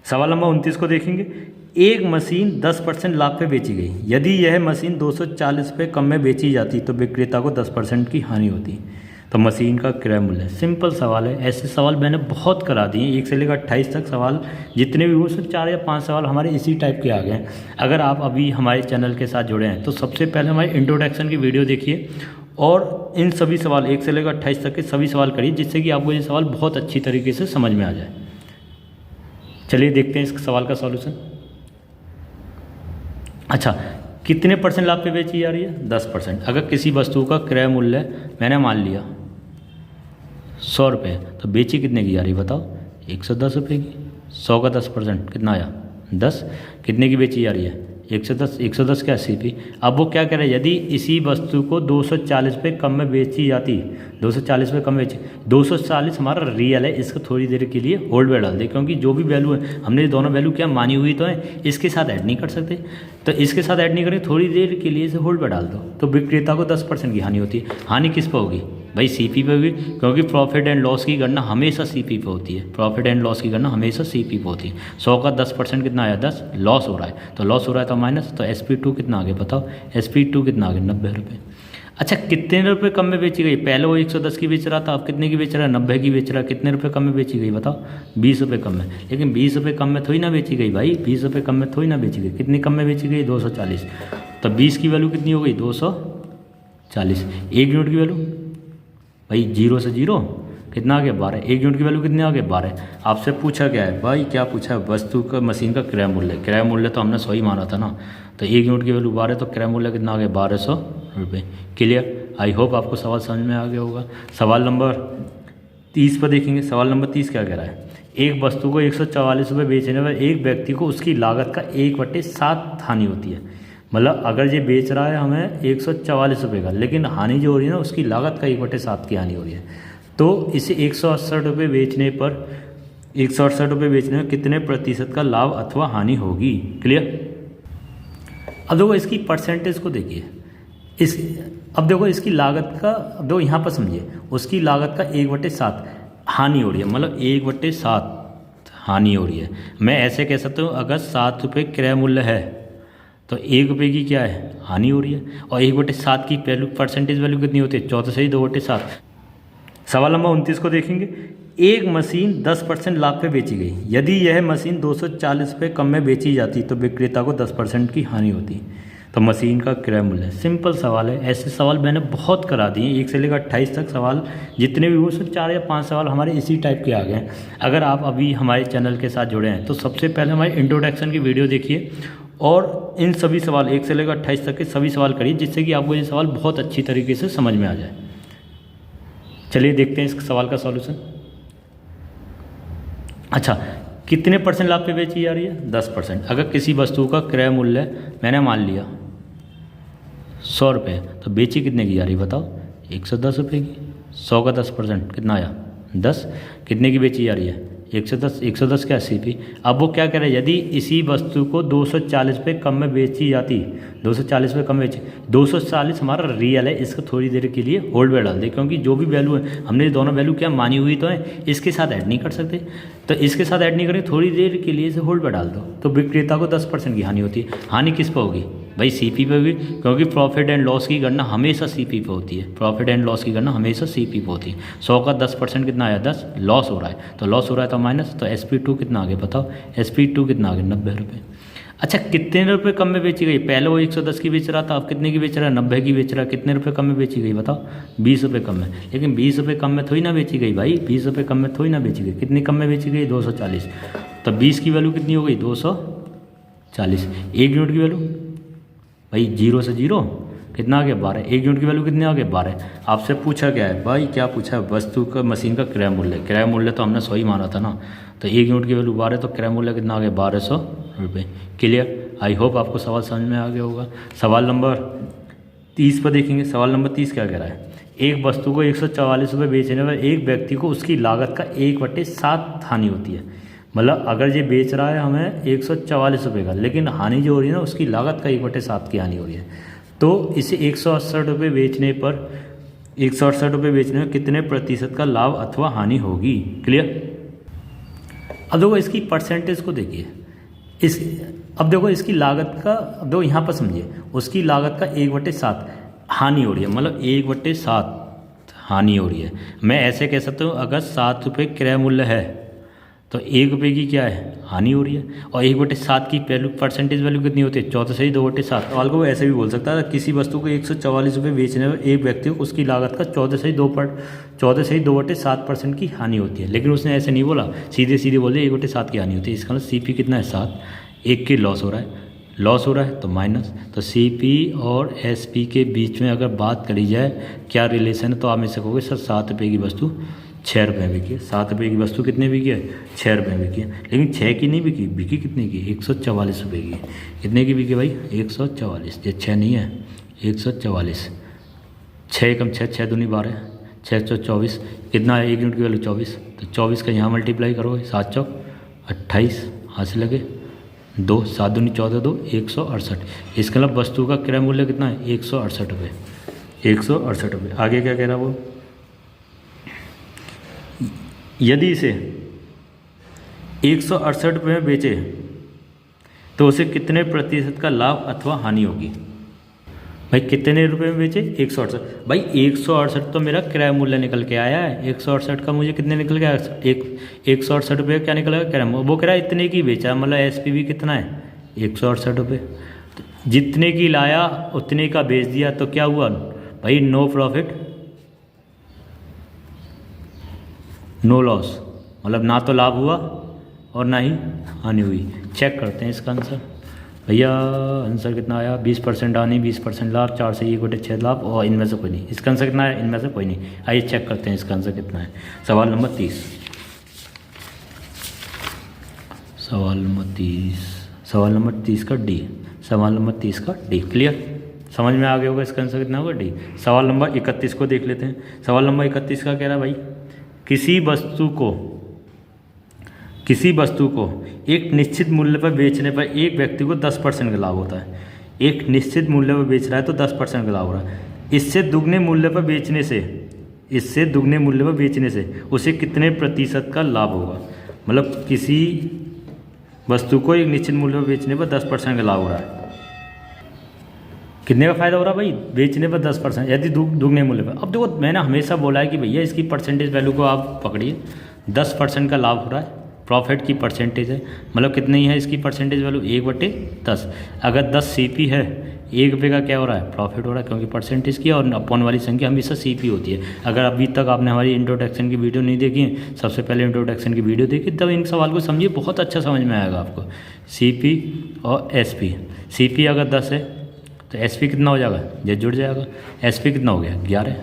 सवाल नंबर 29 को देखेंगे। एक मशीन 10% लाभ पे बेची गई। यदि यह मशीन 240 पे कम में बेची जाती तो विक्रेता को 10% की हानि होती। तो मशीन का क्रय मूल्य, सिंपल सवाल है। ऐसे सवाल मैंने बहुत करा दिए, 1 से लेकर 28 तक सवाल जितने भी हुए सिर्फ 4 या 5 सवाल हमारे इसी टाइप के आ गए हैं। अगर आप अभी हमारे चैनल के साथ जुड़े हैं तो सबसे पहले हमारे इंट्रोडक्शन की वीडियो देखिए और इन सभी सवाल 1 से लेकर 28 तक के सभी सवाल करिए, जिससे कि आपको ये सवाल बहुत अच्छी तरीके से समझ में आ जाए। चलिए देखते हैं इस सवाल का सॉल्यूशन। अच्छा, कितने % लाभ पे बेची जा रही है? 10%। अगर किसी वस्तु का क्रय मूल्य मैंने मान लिया 100 रुपये, तो बेची कितने की जा रही है बताओ? 110 रुपये की। 100 का 10% कितना आया? 10। कितने की बेची जा रही है? 110। 110 क्या 80p। अब वो क्या कह रहे हैं, यदि इसी वस्तु को 240 पे कम में बेची जाती, 240 पे कम बेची, 240 हमारा रियल है, इसको थोड़ी देर के लिए होल्ड पे डाल दे, क्योंकि जो भी वैल्यू है हमने दोनों वैल्यू क्या मानी हुई तो है, इसके साथ ऐड नहीं कर सकते, तो इसके साथ ऐड नहीं करेंगे, थोड़ी देर के लिए इसे होल्ड पे डाल दो, तो विक्रेता को 10% की हानि होती है। हानि किस पर होगी भाई? सीपी पे होगी, क्योंकि प्रॉफिट एंड लॉस की गणना हमेशा सीपी पे होती है। प्रॉफिट एंड लॉस की गणना हमेशा सीपी पे होती है। 100 का 10% कितना आया? 10। लॉस हो रहा है, तो लॉस हो रहा है तो माइनस, तो SP2 कितना आ गया बताओ? SP2 कितना आ गया? 90 रुपये। अच्छा, कितने रुपये कम में बेची गई? पहले वो 110 की बेच रहा था, अब कितने की बेच रहा है? 90 की बेच रहा है। कितने रुपये कम में बेची गई बताओ? 20 रुपये कम में। लेकिन 20 रुपये कम में थोड़ी ना बेची गई भाई, 20 रुपये कम में थोड़ी ना बेची गई। कितनी कम में बेची गई? 240। तो 20 की वैल्यू कितनी हो गई? 240। 1 यूनिट की वैल्यू भाई 0 से 0 कितना आ गया? 12। 1 यूनिट की वैल्यू कितने आ गए? 12। आपसे पूछा क्या है भाई? क्या पूछा है? वस्तु का, मशीन का क्रय मूल्य। क्रय मूल्य तो हमने 100 ही माना था ना, तो 1 यूनिट की वैल्यू 12, तो क्रय मूल्य कितना आ गया? 1200 रुपये। क्लियर? आई होप आपको सवाल समझ में आ गया होगा। सवाल नंबर 30 पर देखेंगे। सवाल नंबर 30 क्या कह रहा है? एक वस्तु को 144 रुपये बेचने पर एक व्यक्ति को उसकी लागत का 1/7 हानि होती है। मतलब अगर ये बेच रहा है हमें 144 रुपये का, लेकिन हानि जो हो रही है ना, उसकी लागत का 1/7 की हानि हो रही है। तो इसे 168 रुपये बेचने पर, 168 रुपये बेचने में कितने प्रतिशत का लाभ अथवा हानि होगी? क्लियर? अब देखो इसकी परसेंटेज को देखिए। अब देखो इसकी लागत का, अब देखो यहाँ पर समझिए, उसकी लागत का 1/7 हानि हो रही है, मतलब 1/7 हानि हो रही है। मैं ऐसे कह सकता हूँ, अगर 7 रुपये क्रय मूल्य है तो 1 रुपये की क्या है? हानि हो रही है। और 1/7 की वैल्यू, परसेंटेज वैल्यू कितनी होती है? 14 से ही 2/7। सवाल नंबर 29 को देखेंगे। एक मशीन 10% लाभ पे बेची गई। यदि यह मशीन 240 पे कम में बेची जाती तो विक्रेता को 10% की हानि होती। तो मशीन का क्रय मूल्य, सिंपल सवाल है। ऐसे सवाल मैंने बहुत करा दिए, 1 से लेकर 28 तक सवाल जितने भी हुए सिर्फ 4 या 5 सवाल हमारे इसी टाइप के आ गए हैं। अगर आप अभी हमारे चैनल के साथ जुड़े हैं तो सबसे पहले हमारे इंट्रोडक्शन की वीडियो देखिए और इन सभी सवाल 1 से लेकर 28 तक के सभी सवाल करिए, जिससे कि आपको ये सवाल बहुत अच्छी तरीके से समझ में आ जाए। चलिए देखते हैं इस सवाल का सॉल्यूशन। अच्छा, कितने % लाभ पे बेची जा रही है? 10%। अगर किसी वस्तु का क्रय मूल्य मैंने मान लिया 100 रुपये, तो बेची कितने की जा रही है बताओ? 110 रुपये की। 100 का 10% कितना आया? 10। कितने की बेची जा रही है? 110। 110 क्या 80p। अब वो क्या कह रहे हैं, यदि इसी वस्तु को 240 पे कम में बेची जाती, 240 पे कम बेची, 240 हमारा रियल है, इसको थोड़ी देर के लिए होल्ड पे डाल दे, क्योंकि जो भी वैल्यू है हमने दोनों वैल्यू क्या मानी हुई तो है, इसके साथ ऐड नहीं कर सकते, तो इसके साथ ऐड नहीं करेंगे, थोड़ी देर के लिए इसे होल्ड पे डाल दो, तो विक्रेता को 10% की हानि होती है। हानि किस पर होगी भाई? सीपी पे होगी, क्योंकि प्रॉफिट एंड लॉस की गणना हमेशा सीपी पे होती है। प्रॉफिट एंड लॉस की गणना हमेशा सीपी पे होती है। 100 का 10% कितना आया? 10। लॉस हो रहा है, तो लॉस हो रहा है तो माइनस, तो SP2 कितना आ गया बताओ? SP2 कितना आ गया? 90 रुपये। अच्छा, कितने रुपये कम में बेची गई? पहले वो 110 की बेच रहा था, अब कितने की बेच रहा है? 90 की बेच रहा है। कितने रुपये कम में बेची गई बताओ? 20 रुपये कम में। लेकिन 20 रुपये कम में थोड़ी ना बेची गई भाई, 20 रुपये कम में थोड़ी ना बेची गई। कितनी कम में बेची गई? 240। तो 20 की वैल्यू कितनी हो गई? 240। 1 यूनिट की वैल्यू भाई 0 से 0 कितना आ गया? 12। 1 यूनिट की वैल्यू कितने आ गए? 12। आपसे पूछा क्या है भाई? क्या पूछा है? वस्तु का, मशीन का क्रय मूल्य। क्रय मूल्य तो हमने 100 ही माना था ना, तो 1 यूनिट की वैल्यू 12, तो क्रय मूल्य कितना आ गया? 1200 रुपये। क्लियर? आई होप आपको सवाल समझ में आ गया होगा। सवाल नंबर 30 पर देखेंगे। सवाल नंबर 30 क्या कह रहा है? एक वस्तु को 144 रुपये बेचने पर एक व्यक्ति को उसकी लागत का 1/7 हानि होती है। मतलब अगर ये बेच रहा है हमें 144 रुपये का, लेकिन हानि जो हो रही है ना, उसकी लागत का 1/7 की हानि हो रही है। तो इसे 168 रुपये बेचने पर, 168 रुपये बेचने में कितने प्रतिशत का लाभ अथवा हानि होगी? क्लियर? अब देखो इसकी परसेंटेज को देखिए, इस अब देखो इसकी लागत का, अब देखो यहाँ पर समझिए, उसकी लागत का 1/7 हानि हो रही है, मतलब 1/7 हानि हो रही है। मैं ऐसे कह सकता हूँ, अगर 7 रुपये क्रय मूल्य है तो 1 रुपये की क्या है, हानि हो रही है। और 1/7 की वैल्यू, परसेंटेज वैल्यू कितनी होती है, 14 से 2/7। सवाल को ऐसे भी बोल सकता है, किसी वस्तु को 144 रुपये बेचने में एक व्यक्ति को उसकी लागत का 14 से 2/7% की हानि होती है। लेकिन उसने ऐसे नहीं बोला, सीधे सीधे बोले 1/7 की हानि होती है। इसका मतलब CP कितना है, 7, 1 की लॉस हो रहा है, तो माइनस। तो CP और SP के बीच में अगर बात करी जाए क्या रिलेशन है, तो आप इसे कहोगे सर 7 रुपये की वस्तु 6 रुपये बिकी है। 7 रुपये की वस्तु कितने बिकी है, 6 रुपये बिकी है। लेकिन 6 की नहीं बिकी कितने की, 144 रुपये की। कितने की बिकी भाई, 144। ये 6 नहीं है, 144। 6 कम 6, 6 दूनी 12, 624। कितना है, 1 यूनिट की वैल्यू 24। तो 24 का यहाँ मल्टीप्लाई करोगे, 7 चौक 28, हाथ से लगे 2, 7 दूनी 14, 2 168। इसका मतलब वस्तु का क्रय मूल्य कितना है, 168 रुपये, 168 रुपये। आगे क्या कह रहा वो, यदि इसे 168 रुपये में बेचे तो उसे कितने प्रतिशत का लाभ अथवा हानि होगी। भाई कितने रुपए में बेचे, 168। भाई 168 तो मेरा क्रय मूल्य निकल के आया है, 168 का मुझे कितने निकल गया, 168 रुपये क्या निकल गया क्रय मूल्य। वो क्रय इतने की बेचा, मतलब SPV कितना है, 168 रुपये। तो जितने की लाया उतने का बेच दिया, तो क्या हुआ भाई, नो प्रॉफिट नो लॉस, मतलब ना तो लाभ हुआ और ना ही हानि हुई। चेक करते हैं इसका आंसर। भैया आंसर कितना आया, 20% हानि 20% लाभ, 4 से 1/6 लाभ, और इनमें से कोई नहीं। इसका आंसर कितना है, इनमें से कोई नहीं। आइए चेक करते हैं इसका आंसर कितना है। सवाल नंबर 30, सवाल नंबर 30 का डी, सवाल नंबर 30 का डी। क्लियर, समझ में आ गया होगा इसका आंसर कितना होगा, डी। सवाल नंबर 31 को देख लेते हैं। सवाल नंबर 31 का कह रहा है भाई, किसी वस्तु को एक निश्चित मूल्य पर बेचने पर एक व्यक्ति को 10% का लाभ होता है। एक निश्चित मूल्य पर बेच रहा है तो 10% का लाभ हो रहा है। इससे दुगने मूल्य पर बेचने से उसे कितने प्रतिशत का लाभ होगा। मतलब किसी वस्तु को एक निश्चित मूल्य पर बेचने पर 10% का लाभ हो रहा है। कितने का फ़ायदा हो रहा है भाई, बेचने पर 10%, यदि दुगने मूल्य पर। अब देखो मैंने हमेशा बोला है कि भैया इसकी परसेंटेज वैल्यू को आप पकड़िए, 10% का लाभ हो रहा है, प्रॉफिट की परसेंटेज है, मतलब कितनी है इसकी परसेंटेज वैल्यू, 1/10। अगर 10 CP है, 1 रुपये का क्या हो रहा है, प्रॉफिट हो रहा है, क्योंकि परसेंटेज की और अपॉन वाली संख्या हमेशा CP होती है। अगर अभी तक आपने हमारी इंट्रोडक्शन की वीडियो नहीं देखी है, सबसे पहले इंट्रोडक्शन की वीडियो देखिए, तब इन सवाल को समझिए, बहुत अच्छा समझ में आएगा आपको। CP और SP, CP अगर 10 है तो SP कितना हो जाएगा, ये जुड़ जाएगा। SP कितना हो गया, 11,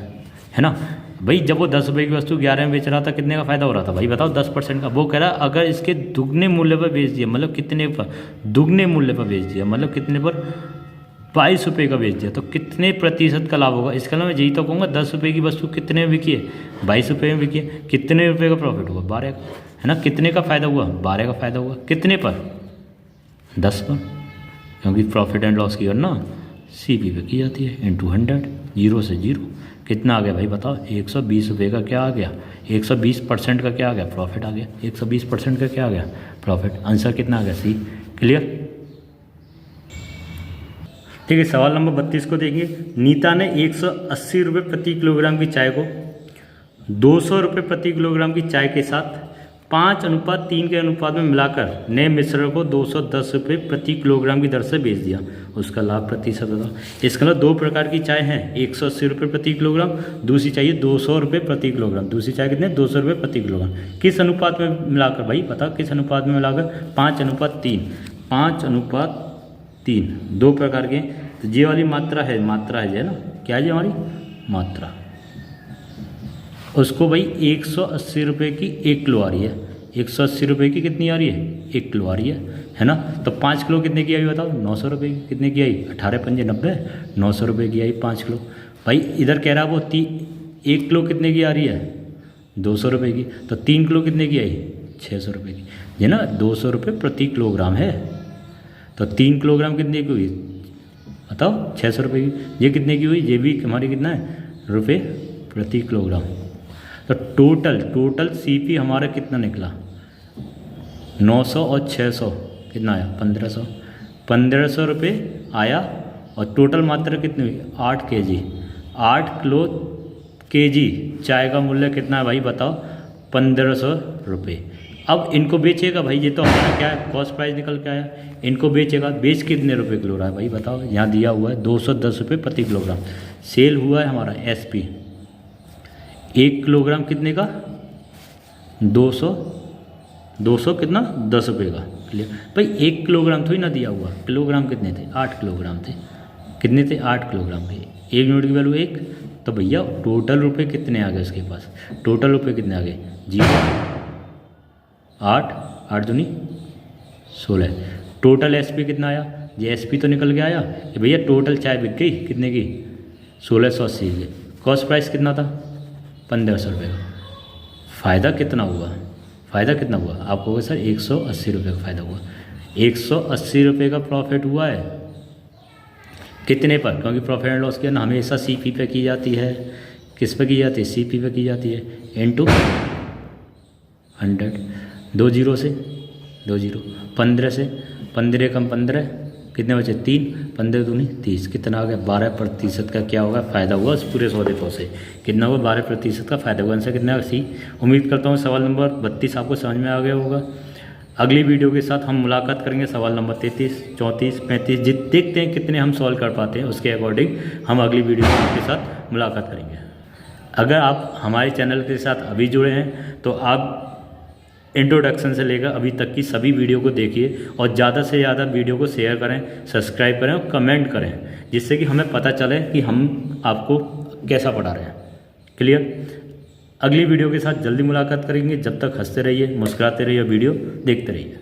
है ना भाई। जब वो 10 रुपये की वस्तु 11 में बेच रहा था, कितने का फ़ायदा हो रहा था भाई, बताओ, 10% का। वो कह रहा अगर इसके दुगने मूल्य पर बेच दिया, मतलब कितने पर, दुगने मूल्य पर बेच दिया, मतलब कितने पर, 22 रुपये का बेच दिया, तो कितने प्रतिशत का लाभ होगा। इसका मैं यही तो कहूँगा, 10 रुपये की वस्तु कितने में बिकी है, 22 रुपये में बिकी है, कितने रुपये का प्रॉफिट हुआ, 12 का, है ना। कितने का फ़ायदा हुआ, 12 का फ़ायदा हुआ, कितने पर, 10 पर, क्योंकि प्रॉफिट एंड लॉस की गणना CP पे की जाती है, × 100, 0 से 0। कितना आ गया भाई बताओ, 120 रुपये का क्या आ गया, 120% का क्या आ गया, प्रॉफिट आ गया। 120% का क्या आ गया, प्रॉफिट। आंसर कितना आ गया, C। क्लियर, ठीक है। सवाल नंबर 32 को देखिए। नीता ने 180 रुपये प्रति किलोग्राम की चाय को 200 रुपये प्रति किलोग्राम की चाय के साथ 5:3 के अनुपात में मिलाकर नए मिश्रण को 210 रुपये प्रति किलोग्राम की दर से बेच दिया, उसका लाभ प्रतिशत होगा। इसका मतलब 2 प्रकार की चाय है, 180 रुपये प्रति किलोग्राम, दूसरी चाहिए 200 रुपये प्रति किलोग्राम। दूसरी चाय कितने, 200 रुपये प्रति किलोग्राम। किस अनुपात में मिलाकर भाई, पता किस अनुपात में मिलाकर, 5:3, 5:3, 2 प्रकार के। तो ये वाली मात्रा है ना, क्या है हमारी मात्रा, उसको भाई 180 रुपये की 1 किलो आ रही है, 180 रुपये की कितनी आ रही है, 1 किलो आ रही है ना। तो 5 किलो कितने की आई बताओ, 900 रुपये की। कितने की आई, 18 पंजे 90, 900 रुपये की आई 5 किलो। भाई इधर कह रहा वो 1 किलो कितने की आ रही है, 200 रुपये की। तो 3 किलो कितने की आई, 600 रुपये की, ये ना 200 रुपये प्रति किलोग्राम है। तो 3 किलोग्राम कितने की हुई बताओ, 600 रुपये की। ये कितने की हुई, ये भी हमारी कितना है, रुपये प्रति किलोग्राम। तो टोटल CP हमारा कितना निकला, 900 और 600 कितना आया? 1500। 1500 रुपये आया और टोटल मात्रा कितनी हुई? 8 kg। 8 किलो kg चाय का मूल्य कितना है भाई बताओ? 1500 रुपये। अब इनको बेचेगा भाई, ये तो हमारा क्या है, कॉस्ट प्राइस निकल के आया। इनको बेचेगा, बेच कितने रुपए किलो रहा है भाई बताओ? यहाँ दिया हुआ है 210 रुपये प्रति किलोग्राम। सेल हुआ है हमारा SP 1 किलोग्राम कितने का? 200 कितना? 10 रुपये का। क्लियर भाई? 1 किलोग्राम थोड़ी ना दिया हुआ, किलोग्राम कितने थे? 8 किलोग्राम थे। कितने थे? 8 किलोग्राम के। 1 यूनिट की वैल्यू 1, तो भैया टोटल रुपए कितने आ गए उसके पास? टोटल रुपए कितने आ गए? 0 8 दूनी 16। टोटल SP कितना आया? ये SP तो निकल के आया कि भैया टोटल चाय बिक गई कितने की? 1680 की। कॉस्ट प्राइस कितना था? 1500 रुपये का। फ़ायदा कितना हुआ? फ़ायदा कितना हुआ? आप कहोगे सर 180 रुपये का फ़ायदा हुआ। 180 रुपये का प्रॉफिट हुआ है। कितने पर? क्योंकि प्रॉफिट एंड लॉस की ना हमेशा CP पे की जाती है। किस पे की जाती है? CP पे की जाती है। इनटू 100, 2 जीरो से 2 जीरो, 15 से 15 कम 15 कितने बचे? 3, 15 दूनी 30, कितना आ गया? 12% का क्या होगा? फ़ायदा हुआ उस पूरे सौदे पर से। कितना हुआ? 12% का फ़ायदा हुआ। आंसर कितना है? C। उम्मीद करता हूँ सवाल नंबर 32 आपको समझ में आ गया होगा। अगली वीडियो के साथ हम मुलाकात करेंगे सवाल नंबर 33, 34, 35 देखते हैं कितने हम सॉल्व कर पाते हैं। उसके अकॉर्डिंग हम अगली वीडियो में आपके साथ मुलाकात करेंगे। अगर आप हमारे चैनल के साथ अभी जुड़े हैं तो आप इंट्रोडक्शन से लेकर अभी तक की सभी वीडियो को देखिए और ज़्यादा से ज़्यादा वीडियो को शेयर करें, सब्सक्राइब करें और कमेंट करें, जिससे कि हमें पता चले कि हम आपको कैसा पढ़ा रहे हैं। क्लियर? अगली वीडियो के साथ जल्दी मुलाकात करेंगे। जब तक हंसते रहिए, मुस्कुराते रहिए, वीडियो देखते रहिए।